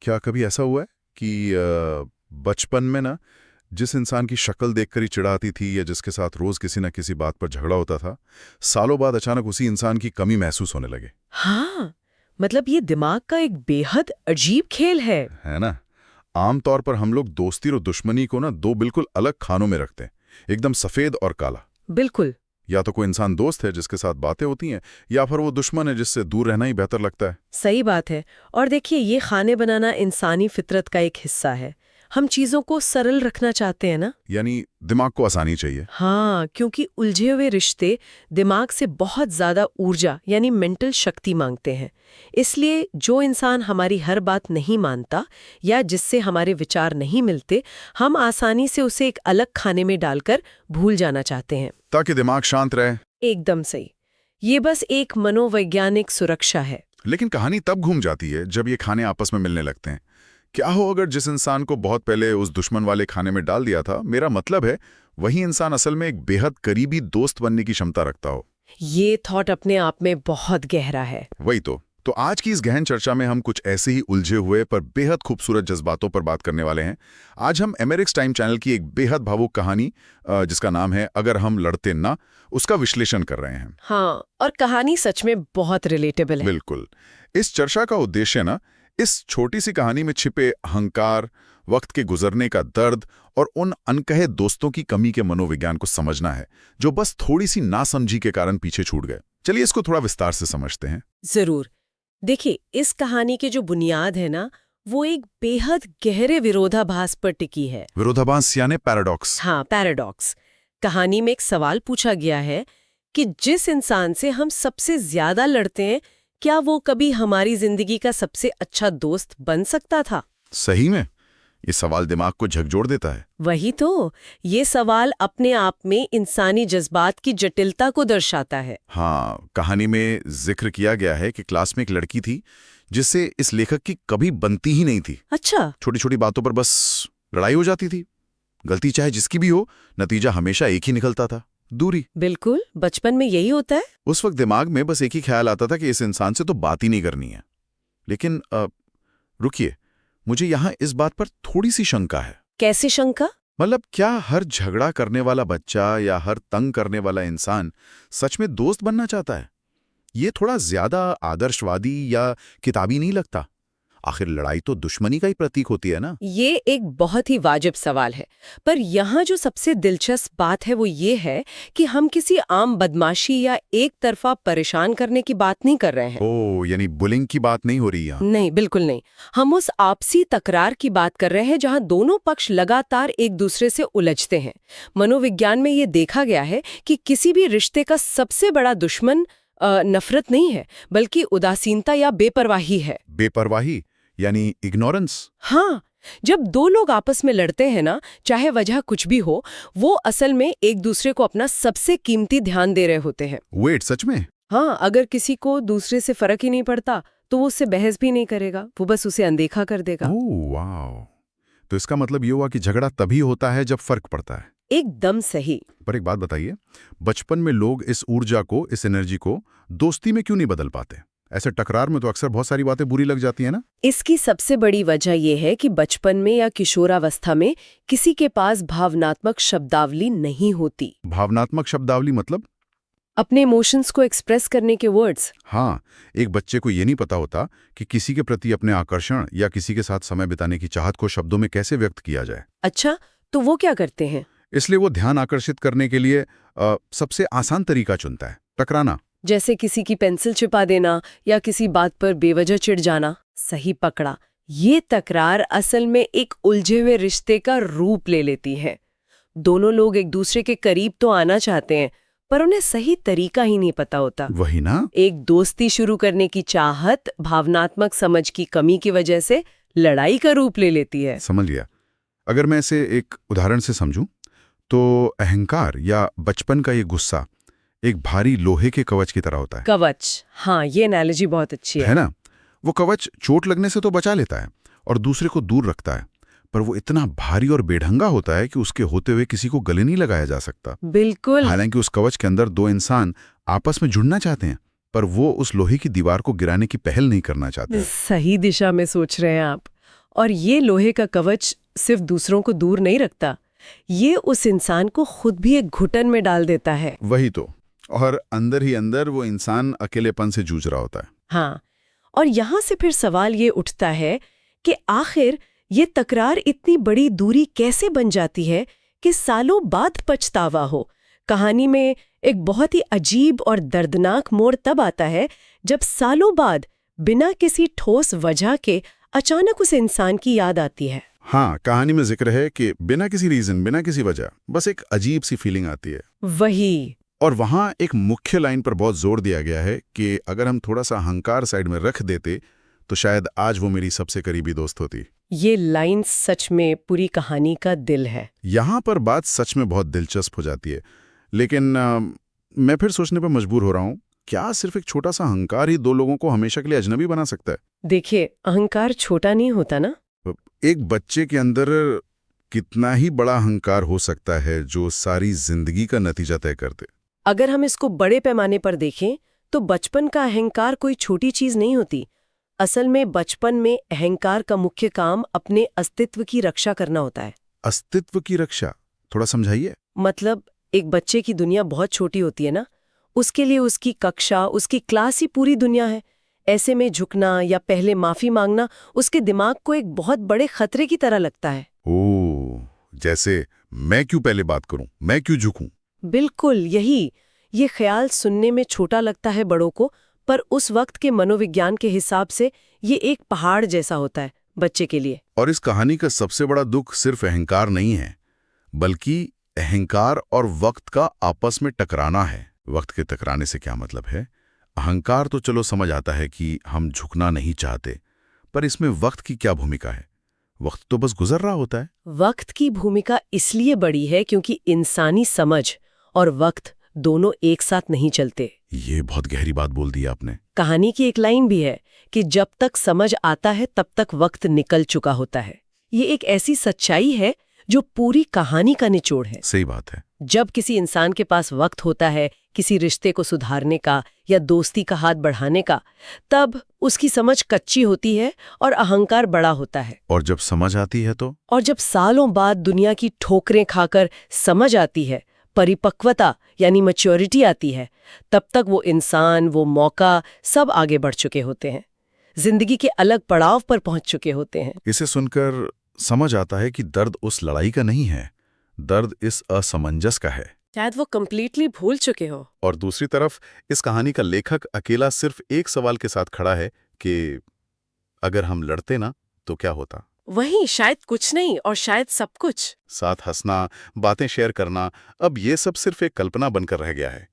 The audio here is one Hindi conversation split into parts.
क्या कभी ऐसा हुआ है कि बचपन में ना जिस इंसान की शक्ल देखकर ही चिढ़ाती थी या जिसके साथ रोज किसी न किसी बात पर झगड़ा होता था, सालों बाद अचानक उसी इंसान की कमी महसूस होने लगे? हाँ, मतलब ये दिमाग का एक बेहद अजीब खेल है ना? आमतौर पर हम लोग दोस्ती और दुश्मनी को ना दो बिल्कुल अलग खानों में रखते हैं, एकदम सफेद और काला। बिल्कुल। या तो कोई इंसान दोस्त है जिसके साथ बातें होती हैं, या फिर वो दुश्मन है जिससे दूर रहना ही बेहतर लगता है। सही बात है। और देखिए, ये खाने बनाना इंसानी फितरत का एक हिस्सा है। हम चीजों को सरल रखना चाहते हैं ना। यानी दिमाग को आसानी चाहिए। हाँ, क्योंकि उलझे हुए रिश्ते दिमाग से बहुत ज्यादा ऊर्जा यानी मेंटल शक्ति मांगते हैं। इसलिए जो इंसान हमारी हर बात नहीं मानता या जिससे हमारे विचार नहीं मिलते, हम आसानी से उसे एक अलग खाने में डालकर भूल जाना चाहते हैं, ताकि दिमाग शांत रहे। एकदम सही। ये बस एक मनोवैज्ञानिक सुरक्षा है। लेकिन कहानी तब घूम जाती है जब ये खाने आपस में मिलने लगते हैं। क्या हो अगर जिस इंसान को बहुत पहले उस दुश्मन वाले खाने में डाल दिया था, मेरा मतलब है वही इंसान असल में एक बेहद करीबी दोस्त बनने की क्षमता रखता हो? ये थॉट अपने आप में बहुत गहरा है। वही तो आज की इस गहन चर्चा में हम कुछ ऐसे ही उलझे हुए पर बेहद खूबसूरत जज्बातों पर बात करने वाले हैं। आज हम एमेरिक्स टाइम चैनल की एक बेहद भावुक कहानी जिसका नाम है अगर हम लड़ते ना, उसका विश्लेषण कर रहे हैं। हाँ, और कहानी सच में बहुत रिलेटेबल है। बिल्कुल। इस चर्चा का उद्देश्य ना इस छोटी सी कहानी में छिपे अहंकार, वक्त के गुजरने का दर्द और उन अनकहे दोस्तों की कमी के मनोविज्ञान को समझना है, जो बस थोड़ी सी नासमझी के कारण पीछे छूट गए। चलिए इसको थोड़ा विस्तार से समझते हैं। जरूर। देखिए, इस कहानी की जो बुनियाद है ना, वो एक बेहद गहरे विरोधाभास पर टिकी है। विरोधाभास यानी पैराडॉक्स। हाँ, पैराडॉक्स। कहानी में एक सवाल पूछा गया है कि जिस इंसान से हम सबसे ज्यादा लड़ते हैं, क्या वो कभी हमारी जिंदगी का सबसे अच्छा दोस्त बन सकता था? सही में ये सवाल दिमाग को झकझोर देता है। वही तो। ये सवाल अपने आप में इंसानी जज्बात की जटिलता को दर्शाता है। हाँ, कहानी में जिक्र किया गया है कि क्लास में एक लड़की थी जिससे इस लेखक की कभी बनती ही नहीं थी। अच्छा। छोटी छोटी बातों पर बस लड़ाई हो जाती थी। गलती चाहे जिसकी भी हो, नतीजा हमेशा एक ही निकलता था, दूरी। बिल्कुल, बचपन में यही होता है। उस वक्त दिमाग में बस एक ही ख्याल आता था कि इस इंसान से तो बात ही नहीं करनी है। लेकिन रुकिए, मुझे यहां इस बात पर थोड़ी सी शंका है। कैसी शंका? मतलब क्या हर झगड़ा करने वाला बच्चा या हर तंग करने वाला इंसान सच में दोस्त बनना चाहता है? ये थोड़ा ज्यादा आदर्शवादी या किताबी नहीं लगता? आखिर लड़ाई तो दुश्मनी का ही प्रतीक होती है ना। ये एक बहुत ही वाजिब सवाल है, पर यहाँ जो सबसे दिलचस्प बात है वो ये है कि हम किसी आम बदमाशी या एक तरफा परेशान करने की बात नहीं कर रहे हैं। ओह, यानी बुलिंग की बात नहीं हो रही यहाँ। नहीं, बिल्कुल नहीं। हम उस आपसी तकरार की बात कर रहे हैं जहाँ दोनों पक्ष लगातार एक दूसरे से उलझते हैं। मनोविज्ञान में ये देखा गया है कि किसी भी रिश्ते का सबसे बड़ा दुश्मन नफरत नहीं है, बल्कि उदासीनता या बेपरवाही है। बेपरवाही यानी इग्नोरेंस। हाँ, जब दो लोग आपस में लड़ते हैं ना, चाहे वजह कुछ भी हो, वो असल में एक दूसरे को अपना सबसे कीमती ध्यान दे रहे होते हैं। वेट, सच में? हाँ, अगर किसी को दूसरे से फर्क ही नहीं पड़ता तो वो उससे बहस भी नहीं करेगा, वो बस उसे अनदेखा कर देगा। ओह वाह, तो इसका मतलब ये हुआ कि झगड़ा तभी होता है जब फर्क पड़ता है। एकदम सही। पर एक बात बताइए, बचपन में लोग इस ऊर्जा को, इस एनर्जी को दोस्ती में क्यों नहीं बदल पाते? ऐसे टकरार में तो अक्सर बहुत सारी बातें बुरी लग जाती है ना। इसकी सबसे बड़ी वजह यह है कि बचपन में या किशोरावस्था में किसी के पास भावनात्मक शब्दावली नहीं होती। भावनात्मक शब्दावली मतलब? अपने इमोशंस को एक्सप्रेस करने के वर्ड्स। हाँ, एक बच्चे को ये नहीं पता होता कि किसी के प्रति अपने आकर्षण या किसी के साथ समय बिताने की चाहत को शब्दों में कैसे व्यक्त किया जाए। अच्छा, तो वो क्या करते हैं? इसलिए वो ध्यान आकर्षित करने के लिए सबसे आसान तरीका चुनता है, टकराना। जैसे किसी की पेंसिल छिपा देना या किसी बात पर बेवजह चिढ़ जाना। सही पकड़ा। ये तकरार असल में एक उलझे हुए रिश्ते का रूप ले लेती है। दोनों लोग एक दूसरे के करीब तो आना चाहते हैं, पर उन्हें सही तरीका ही नहीं पता होता। वही ना। एक दोस्ती शुरू करने की चाहत भावनात्मक समझ की कमी की वजह से लड़ाई का रूप ले लेती है। समझ लिया। अगर मैं इसे एक उदाहरण से समझूं, तो अहंकार या बचपन का ये गुस्सा एक भारी लोहे के कवच की तरह होता है। कवच, हाँ, ये एनालॉजी बहुत अच्छी है। ना? वो कवच चोट लगने से तो बचा लेता है और दूसरे को दूर रखता है, पर वो इतना भारी और बेढंगा होता है कि उसके होते हुए किसी को गले नहीं लगाया जा सकता। बिल्कुल। हालांकि उस कवच के अंदर दो इंसान आपस में जुड़ना चाहते हैं, पर वो उस लोहे की दीवार को गिराने की पहल नहीं करना चाहते। सही दिशा में सोच रहे हैं आप। और ये लोहे का कवच सिर्फ दूसरों को दूर नहीं रखता, ये उस इंसान को खुद भी एक घुटन में डाल देता है। वही तो। और अंदर ही अंदर वो इंसान अकेलेपन से जूझ रहा होता है। हाँ, और यहाँ से फिर सवाल ये उठता है कि आखिर ये तकरार इतनी बड़ी दूरी कैसे बन जाती है कि सालों बाद पछतावा हो। कहानी में एक बहुत ही अजीब और दर्दनाक मोड़ तब आता है जब सालों बाद बिना किसी ठोस वजह के अचानक उस इंसान की याद आती है। हाँ, कहानी में जिक्र है कि बिना किसी रीजन, बिना किसी वजह, बस एक अजीब सी फीलिंग आती है। वही। और वहाँ एक मुख्य लाइन पर बहुत जोर दिया गया है कि अगर हम थोड़ा सा अहंकार साइड में रख देते तो शायद आज वो मेरी सबसे करीबी दोस्त होती। ये लाइन सच में पूरी कहानी का दिल है। यहाँ पर बात सच में बहुत दिलचस्प हो जाती है। लेकिन मैं फिर सोचने पर मजबूर हो रहा हूँ, क्या सिर्फ एक छोटा सा अहंकार ही दो लोगों को हमेशा के लिए अजनबी बना सकता है? देखिए, अहंकार छोटा नहीं होता ना। एक बच्चे के अंदर कितना ही बड़ा अहंकार हो सकता है जो सारी जिंदगी का नतीजा तय कर दे। अगर हम इसको बड़े पैमाने पर देखें तो बचपन का अहंकार कोई छोटी चीज नहीं होती। असल में बचपन में अहंकार का मुख्य काम अपने अस्तित्व की रक्षा करना होता है। अस्तित्व की रक्षा थोड़ा समझाइए। मतलब एक बच्चे की दुनिया बहुत छोटी होती है ना, उसके लिए उसकी कक्षा, उसकी क्लास ही पूरी दुनिया है। ऐसे में झुकना या पहले माफी मांगना उसके दिमाग को एक बहुत बड़े खतरे की तरह लगता है। ओह, जैसे मैं क्यों पहले बात करूं, मैं क्यों झुकूं? बिल्कुल यही। ये ख्याल सुनने में छोटा लगता है बड़ों को, पर उस वक्त के मनोविज्ञान के हिसाब से ये एक पहाड़ जैसा होता है बच्चे के लिए। और इस कहानी का सबसे बड़ा दुख सिर्फ अहंकार नहीं है, बल्कि अहंकार और वक्त का आपस में टकराना है। वक्त के टकराने से क्या मतलब है? अहंकार तो चलो समझ आता है कि हम झुकना नहीं चाहते, पर इसमें वक्त की क्या भूमिका है? वक्त तो बस गुजर रहा होता है। वक्त की भूमिका इसलिए बड़ी है क्योंकि इंसानी समझ और वक्त दोनों एक साथ नहीं चलते। ये बहुत गहरी बात बोल दी आपने। कहानी की एक लाइन भी है कि जब तक समझ आता है तब तक वक्त निकल चुका होता है। ये एक ऐसी सच्चाई है जो पूरी कहानी का निचोड़ है। सही बात है। जब किसी इंसान के पास वक्त होता है किसी रिश्ते को सुधारने का या दोस्ती का हाथ बढ़ाने का, तब उसकी समझ कच्ची होती है और अहंकार बड़ा होता है। और जब समझ आती है तो? और जब सालों बाद दुनिया की ठोकरें खाकर समझ आती है, परिपक्वता यानी मैच्योरिटी आती है, तब तक वो इंसान, वो मौका सब आगे बढ़ चुके होते हैं, जिंदगी के अलग पड़ाव पर पहुंच चुके होते हैं। इसे सुनकर समझ आता है कि दर्द उस लड़ाई का नहीं है, दर्द इस असमंजस का है। शायद वो कंप्लीटली भूल चुके हो। और दूसरी तरफ इस कहानी का लेखक अकेला सिर्फ एक सवाल के साथ खड़ा है कि अगर हम लड़ते ना तो क्या होता? वही, शायद कुछ नहीं और शायद सब कुछ। साथ हंसना, बातें शेयर करना, अब ये सब सिर्फ एक कल्पना बनकर रह गया है।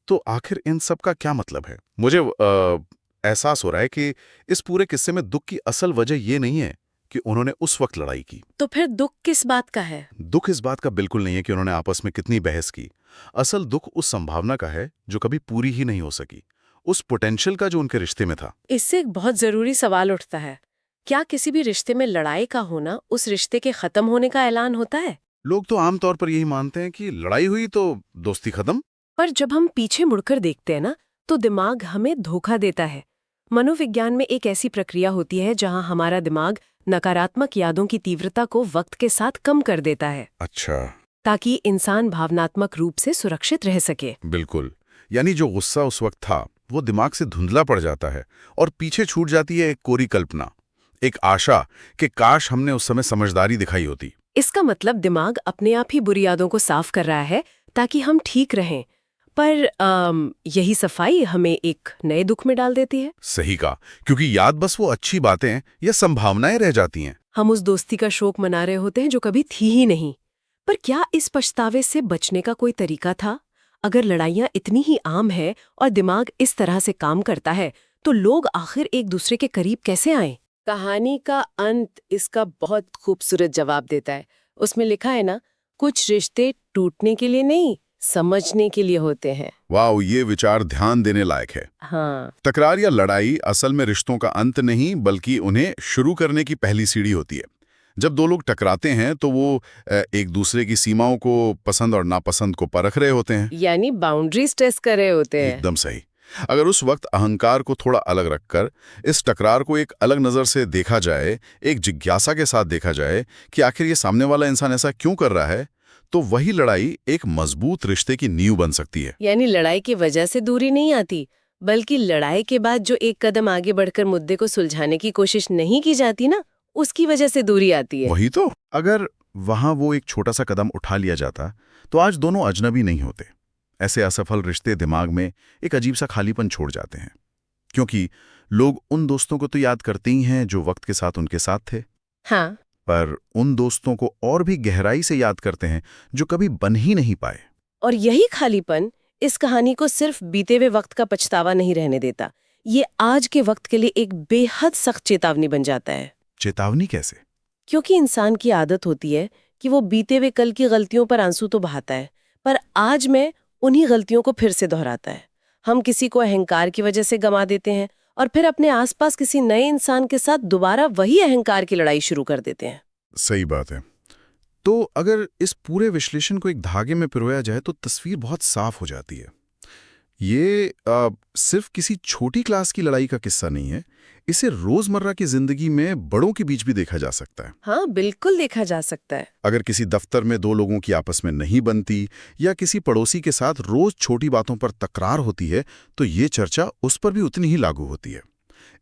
तो आखिर इन सब का क्या मतलब है? मुझे एहसास हो रहा है कि इस पूरे किस्से में दुख की असल वजह ये नहीं है कि उन्होंने उस वक्त लड़ाई की। तो फिर दुख किस बात का है? दुख इस बात का बिल्कुल नहीं है कि उन्होंने आपस में कितनी बहस की। असल दुख उस संभावना का है जो कभी पूरी ही नहीं हो सकी, उस पोटेंशियल का जो उनके रिश्ते में था। इससे एक बहुत जरूरी सवाल उठता है, क्या किसी भी रिश्ते में लड़ाई का होना उस रिश्ते के खत्म होने का ऐलान होता है? लोग तो आमतौर पर यही मानते हैं कि लड़ाई हुई तो दोस्ती खत्म। पर जब हम पीछे मुड़कर देखते हैं ना, तो दिमाग हमें धोखा देता है। मनोविज्ञान में एक ऐसी प्रक्रिया होती है जहां हमारा दिमाग नकारात्मक यादों की तीव्रता को वक्त के साथ कम कर देता है। अच्छा। ताकि इंसान भावनात्मक रूप से सुरक्षित रह सके। बिल्कुल। यानी जो गुस्सा उस वक्त था वो दिमाग से धुंधला पड़ जाता है और पीछे छूट जाती है एक कोरी कल्पना, एक आशा कि काश हमने उस समय समझदारी दिखाई होती। इसका मतलब दिमाग अपने आप ही बुरी यादों को साफ कर रहा है ताकि हम ठीक रहें। पर यही सफाई हमें एक नए दुख में डाल देती है। सही कहा, क्योंकि याद बस वो अच्छी बातें या संभावनाएं रह जाती हैं। हम उस दोस्ती का शोक मना रहे होते हैं जो कभी थी ही नहीं। पर क्या इस पछतावे से बचने का कोई तरीका था? अगर लड़ाइयाँ इतनी ही आम है और दिमाग इस तरह से काम करता है, तो लोग आखिर एक दूसरे के करीब कैसे आए? कहानी का अंत इसका बहुत खूबसूरत जवाब देता है। उसमें लिखा है ना, कुछ रिश्ते टूटने के लिए नहीं, समझने के लिए होते हैं। वाह, ये विचार ध्यान देने लायक है। हाँ। तकरार या लड़ाई असल में रिश्तों का अंत नहीं, बल्कि उन्हें शुरू करने की पहली सीढ़ी होती है। जब दो लोग टकराते हैं तो वो एक दूसरे की सीमाओं को, पसंद और नापसंद को परख रहे होते हैं। यानी बाउंड्रीज टेस्ट कर रहे होते हैं। एकदम सही। अगर उस वक्त अहंकार को थोड़ा अलग रखकर इस टकरार को एक अलग नज़र से देखा जाए, एक जिज्ञासा के साथ देखा जाए कि आखिर ये सामने वाला इंसान ऐसा क्यों कर रहा है, तो वही लड़ाई एक मजबूत रिश्ते की नींव बन सकती है। यानी लड़ाई की वजह से दूरी नहीं आती, बल्कि लड़ाई के बाद जो एक कदम आगे बढ़कर मुद्दे को सुलझाने की कोशिश नहीं की जाती ना, उसकी वजह से दूरी आती है। वही तो। अगर वहां वो एक छोटा सा कदम उठा लिया जाता तो आज दोनों अजनबी नहीं होते। ऐसे असफल रिश्ते दिमाग में एक अजीब सा खालीपन छोड़ जाते हैं, क्योंकि लोग उन दोस्तों को तो याद करते ही हैं जो वक्त के साथ उनके साथ थे, हाँ, पर उन दोस्तों को और भी गहराई से याद करते हैं जो कभी बन ही नहीं पाए। और यही खालीपन इस कहानी को सिर्फ बीते हुए वक्त का पछतावा नहीं रहने देता, ये आज के वक्त के लिए एक बेहद सख्त चेतावनी बन जाता है। चेतावनी कैसे? क्योंकि इंसान की आदत होती है कि वो बीते हुए कल की गलतियों पर आंसू तो बहाता है, पर आज में उन्हीं गलतियों को फिर से दोहराता है। हम किसी को अहंकार की वजह से गंवा देते हैं और फिर अपने आसपास किसी नए इंसान के साथ दोबारा वही अहंकार की लड़ाई शुरू कर देते हैं। सही बात है। तो अगर इस पूरे विश्लेषण को एक धागे में पिरोया जाए तो तस्वीर बहुत साफ हो जाती है। ये सिर्फ किसी छोटी क्लास की लड़ाई का किस्सा नहीं है, इसे रोजमर्रा की जिंदगी में बड़ों के बीच भी देखा जा सकता है। हाँ, बिल्कुल देखा जा सकता है। अगर किसी दफ्तर में दो लोगों की आपस में नहीं बनती या किसी पड़ोसी के साथ रोज छोटी बातों पर तकरार होती है, तो ये चर्चा उस पर भी उतनी ही लागू होती है।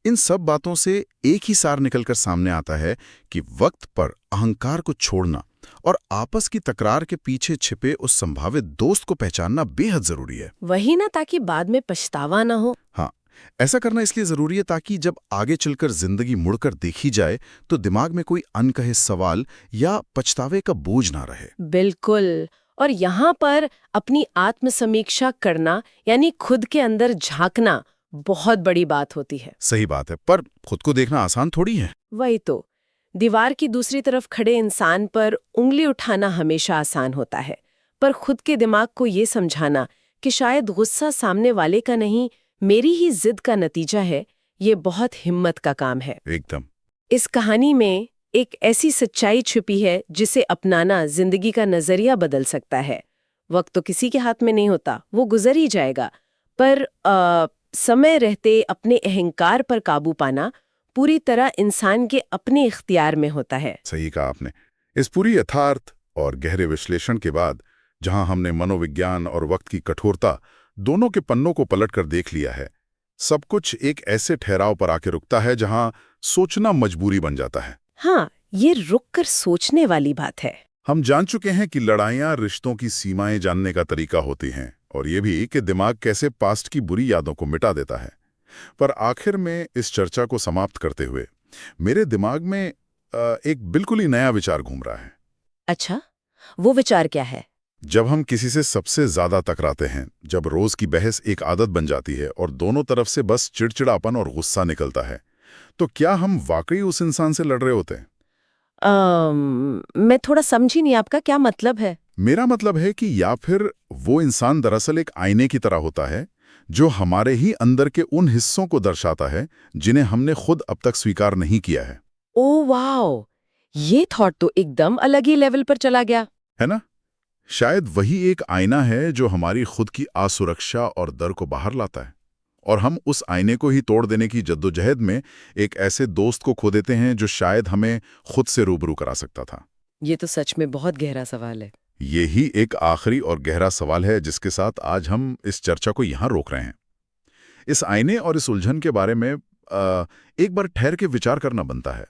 इन सब बातों से एक ही सार निकलकर सामने आता है कि वक्त पर अहंकार को छोड़ना और आपस की तकरार के पीछे छिपे उस संभावित दोस्त को पहचानना बेहद जरूरी है। वही ना, ताकि बाद में पछतावा ना हो। हाँ, ऐसा करना इसलिए जरूरी है ताकि जब आगे चलकर जिंदगी मुड़कर देखी जाए तो दिमाग में कोई अनकहे सवाल या पछतावे का बोझ ना रहे। बिल्कुल। और यहाँ पर अपनी आत्मसमीक्षा करना यानी खुद के अंदर झांकना बहुत बड़ी बात होती है। सही बात है, पर खुद को देखना आसान थोड़ी है। वही तो। दीवार की दूसरी तरफ खड़े इंसान पर उंगली उठाना हमेशा आसान होता है, पर खुद के दिमाग को ये समझाना कि शायद गुस्सा सामने वाले का नहीं, मेरी ही जिद का नतीजा है, ये बहुत हिम्मत का काम है। एकदम। इस कहानी में एक ऐसी सच्चाई छुपी है जिसे अपनाना जिंदगी का नजरिया बदल सकता है। वक्त तो किसी के हाथ में नहीं होता, वो गुजर ही जाएगा, पर समय रहते अपने अहंकार पर काबू पाना पूरी तरह इंसान के अपने इख्तियार में होता है। सही कहा आपने। इस पूरी यथार्थ और गहरे विश्लेषण के बाद, जहां हमने मनोविज्ञान और वक्त की कठोरता दोनों के पन्नों को पलटकर देख लिया है, सब कुछ एक ऐसे ठहराव पर आके रुकता है जहां सोचना मजबूरी बन जाता है। हाँ, ये रुककर सोचने वाली बात है। हम जान चुके हैं कि लड़ाइयां रिश्तों की सीमाएं जानने का तरीका होती हैं, और ये भी कि दिमाग कैसे पास्ट की बुरी यादों को मिटा देता है। पर आखिर में इस चर्चा को समाप्त करते हुए मेरे दिमाग में एक बिल्कुल ही नया विचार घूम रहा है। अच्छा, वो विचार क्या है? जब हम किसी से सबसे ज्यादा टकराते हैं, जब रोज की बहस एक आदत बन जाती है और दोनों तरफ से बस चिड़चिड़ापन और गुस्सा निकलता है, तो क्या हम वाकई उस इंसान से लड़ रहे होते हैं? मैं थोड़ा समझी नहीं, आपका क्या मतलब है? मेरा मतलब है कि या फिर वो इंसान दरअसल एक आईने की तरह होता है जो हमारे ही अंदर के उन हिस्सों को दर्शाता है जिन्हें हमने खुद अब तक स्वीकार नहीं किया है। ओह वाओ, ये थॉट तो एकदम अलग ही लेवल पर चला गया। है ना? शायद वही एक आईना है जो हमारी खुद की असुरक्षा और डर को बाहर लाता है, और हम उस आईने को ही तोड़ देने की जद्दोजहद में एक ऐसे दोस्त को खो देते हैं जो शायद हमें खुद से रूबरू करा सकता था। ये तो सच में बहुत गहरा सवाल है। यही एक आखिरी और गहरा सवाल है जिसके साथ आज हम इस चर्चा को यहाँ रोक रहे हैं। इस आईने और इस उलझन के बारे में एक बार ठहर के विचार करना बनता है।